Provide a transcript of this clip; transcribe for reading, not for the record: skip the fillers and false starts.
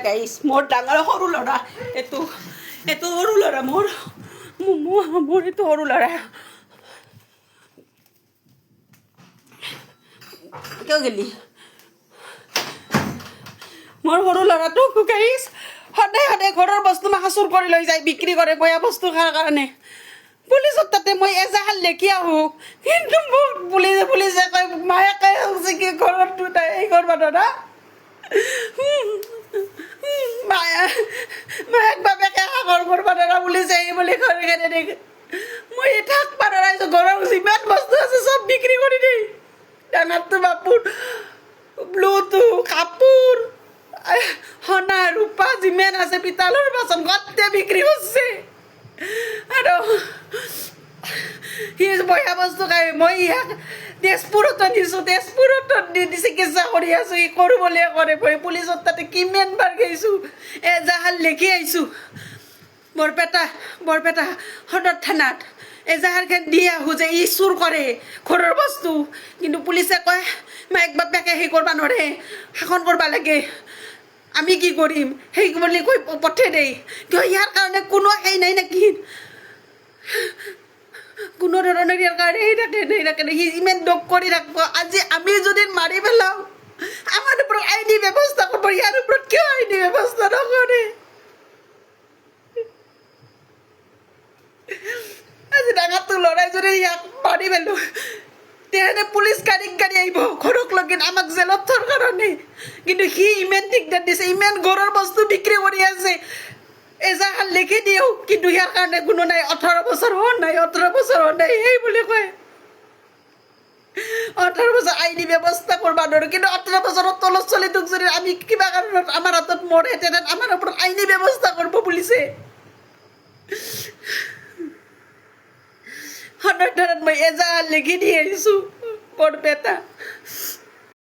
গাইছ মোৰ ডাঙৰ সৰু ল'ৰা এইটো সৰু ল'ৰা মোৰ এইটো সৰু ল'ৰা কিয় গেলি মোৰ সৰু ল'ৰাটো গাইছ সদায় ঘৰৰ বস্তু মাখা চুৰ কৰি লৈ যায় বিক্ৰী কৰে বেয়া বস্তু খোৱাৰ কাৰণে পুলিচৰ তাতে মই এজাহাল লেখি আহোঁ কিন্তু মোক পুলিচে কয় মায়াকে কি ঘৰত দুটাই এই ঘৰ বাদৰা মায়াক বাপেকে সাগৰ ঘৰ বাদৰা পুলিচে এই বুলি ঘৰে ঘৰে দেখে মই থাক বাদৰাইছোঁ ঘৰৰ যিমান বস্তু আছে চব বিক্ৰী কৰি দেই ডাঙৰটো বাপুৰ ব্লুটো কাপোৰ সোণা ৰূপা যিমান আছে পিতালৰ বাচন গোটেই বিক্ৰী কৰিছে আৰু সি বেয়া বস্তু খাই মই ইয়াক তেজপুৰতো নিছোঁ তেজপুৰতো চিকিৎসা কৰি আছোঁ ই কৰোঁ বুলিয়ে কৰে মই পুলিচৰ তাতে কিমান বাৰ গৈছোঁ এজাহাল লিখি আহিছোঁ বৰপেটা সদৰ থানাত এজাহাৰখন দি আহোঁ যে ই চুৰ কৰে ঘৰৰ বস্তু কিন্তু পুলিচে কয় মাইক বাপেকে সেই কৰিব নোৱাৰে শাসন কৰিব লাগে আমি কি কৰিম সেই বুলি কৈ পঠিয়াই দেই কিয় ইয়াৰ কাৰণে কোনো সেই নাই নেকি কোনো ধৰণৰ ইয়াৰ কাৰণে সেই থাকে সি ইমান দুখ কৰি থাকিব আজি আমি যদি মাৰি পেলাওঁ আমাৰ ওপৰত আইনী ব্যৱস্থা কৰিব ইয়াৰ ওপৰত কিয় আইনী ব্যৱস্থা নকৰে আজি ডাঙৰটো ল'ৰাই যদি ইয়াক মাৰি পেলোঁ তেতিয়াহ'লে পুলিচ গাড়ী আহিব ঘৰক লগিন আমাক জেলত থোৱাৰ কাৰণে কিন্তু সি ইমান দিগদাৰ দিছে ইমান ঘৰৰ বস্তু বিক্ৰী কৰি আছে এজাহাল লিখি দিওঁ কিন্তু ইয়াৰ কাৰণে কোনো নাই 18 বছৰ হোৱা নাই সেই বুলি কয় 18 বছৰ আইনী ব্যৱস্থা কৰিব নোৱাৰোঁ কিন্তু 18 বছৰৰ তলত চলিটোক যদি আমি কিবা কাৰণত আমাৰ হাতত মৰে তেনে আমাৰ ওপৰত আইনী ব্যৱস্থা কৰিব পুলিচে সদৰ থানাত মই এজাহাল লিখি দি আহিছোঁ বৰপেটা